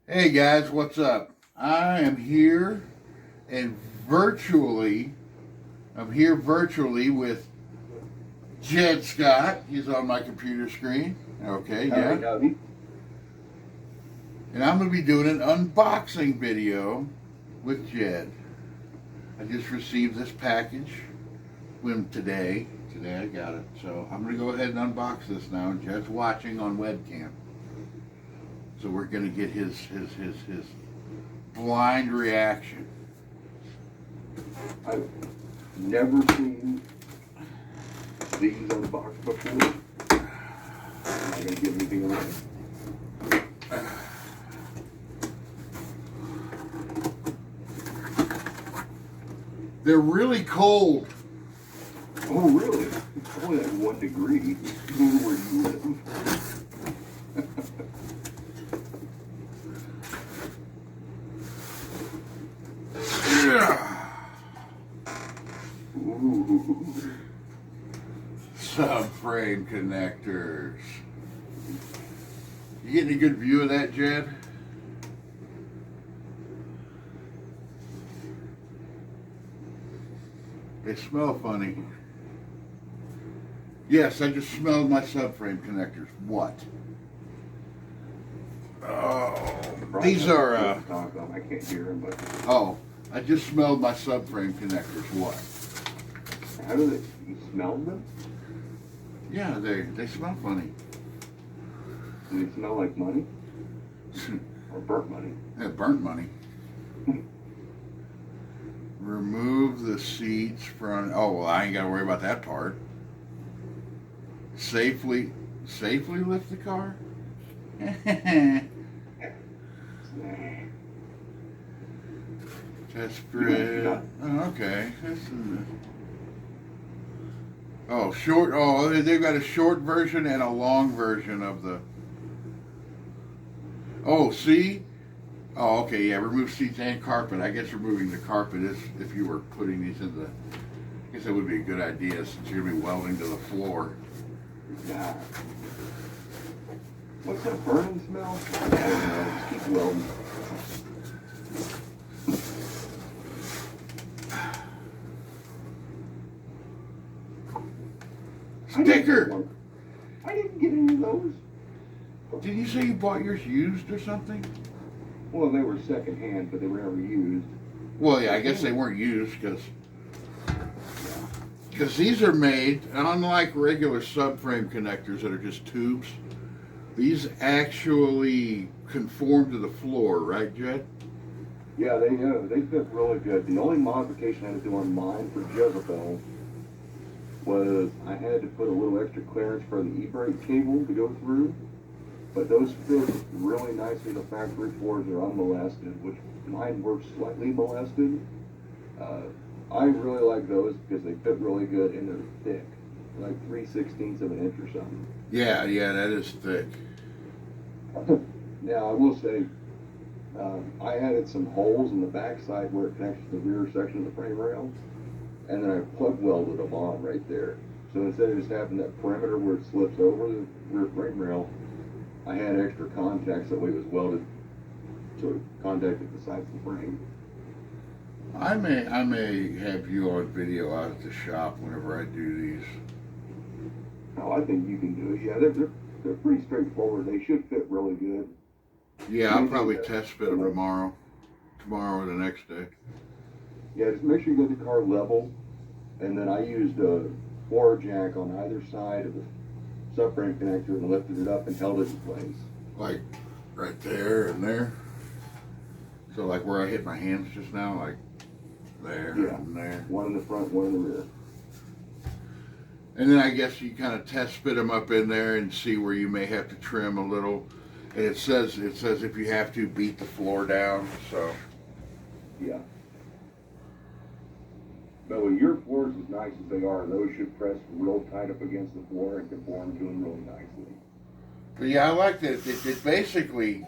Hey guys, what's up? I am here and I'm here virtually with Jed Scott. He's on my computer screen. Okay, yeah. Howdy. And I'm going to be doing an unboxing video with Jed. I just received this package today. Today I got it. So I'm going to go ahead and unbox this now. Jed's watching on webcam. So we're going to get his blind reaction. I've never seen these unboxed before. I'm not going to give anything away. They're really cold. Oh, really? It's only like 1 degree where you live. Ooh. Subframe connectors. You getting a good view of that, Jed? They smell funny. Yes, I just smelled my subframe connectors. What? Oh, these are, I can't hear them, but... oh, I just smelled my subframe connectors. What? How do they... You smell them? Yeah, they smell funny. Do they smell like money? Or burnt money? Yeah, burnt money. Remove the seats from... Oh, well, I ain't got to worry about that part. Safely lift the car? Test grid. Oh, okay. Oh, short. Oh, they've got a short version and a long version of the... Oh, see? Oh, okay, yeah, remove seats and carpet. I guess removing the carpet is, if you were putting these in the... I guess that would be a good idea since you're going to be welding to the floor. Yeah. What's that burning smell? I don't know, just keep welding. Sticker! I didn't get any of those. Did you say you bought yours used or something? Well, they were second hand, but they were never used. Well, yeah, I guess they weren't used because these are made, unlike regular subframe connectors that are just tubes, these actually conform to the floor, right, Jed? Yeah, they fit really good. The only modification I had to do on mine for Jezebel was I had to put a little extra clearance for the e-brake cable to go through. But those fit really nicely. The factory floors are unmolested, which mine were slightly molested. I really like those because they fit really good and they're thick, like 3/16 of an inch or something. Yeah, that is thick. Now I will say, I added some holes in the backside where it connects to the rear section of the frame rail, and then I plug welded them on right there. So instead of just having that perimeter where it slips over the rear frame rail, I had extra contacts that way it was welded so it contacted the sides of the frame. I may have you on video out at the shop whenever I do these. Oh, I think you can do it. Yeah, they're pretty straightforward. They should fit really good. Yeah, I'll probably test fit them tomorrow or the next day. Yeah, just make sure you get the car level, and then I used a floor jack on either side of the subframe connector and lifted it up and held it in place. Like right there and there. So like where I hit my hands just now, like there and there. One in the front, one in the rear. And then I guess you kind of test fit them up in there and see where you may have to trim a little. And it says if you have to, beat the floor down. So yeah. But with your floors as nice as they are, those should press real tight up against the floor and conform to them really nicely. But yeah, I like that. It basically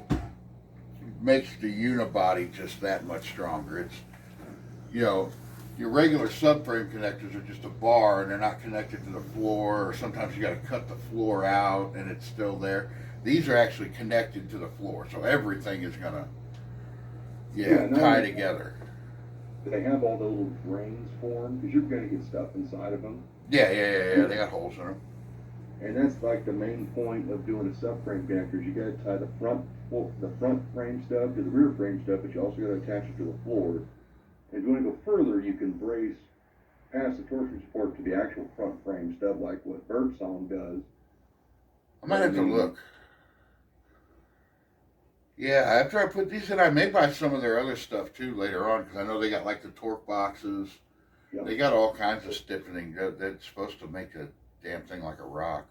makes the unibody just that much stronger. It's, Your regular subframe connectors are just a bar and they're not connected to the floor, or sometimes you got to cut the floor out and it's still there. These are actually connected to the floor, so everything is gonna tie together. They have all the little drains for them because you're gonna get stuff inside of them. Yeah. They got holes in them. And that's like the main point of doing a subframe connector. You got to tie the front frame stub to the rear frame stub, but you also got to attach it to the floor. And if you want to go further, you can brace past the torsion support to the actual front frame stub, like what Birdsong does. I might have to look. Yeah, after I put these in, I may buy some of their other stuff too later on, because I know they got like the torque boxes. Yeah. They got all kinds of stiffening that's supposed to make a damn thing like a rock.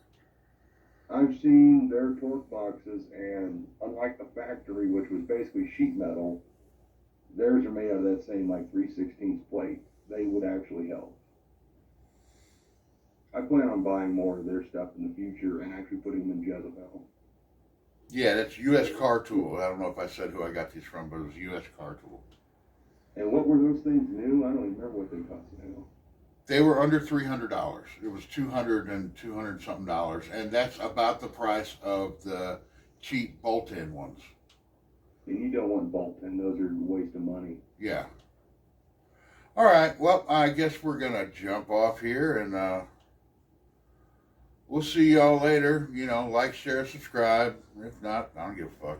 I've seen their torque boxes, and unlike the factory, which was basically sheet metal, theirs are made out of that same like 3/16 plate. They would actually help. I plan on buying more of their stuff in the future and actually putting them in Jezebel. Yeah, that's U.S. Car Tool. I don't know if I said who I got these from, but it was U.S. Car Tool. And what were those things new? I don't even remember what they cost now. They were under $300. It was $200 and $200 something dollars, and that's about the price of the cheap bolt-in ones. And you don't want bolt-in; those are a waste of money. Yeah. All right. Well, I guess we're gonna jump off here, and we'll see y'all later. You know, like, share, subscribe. If not, I don't give a fuck.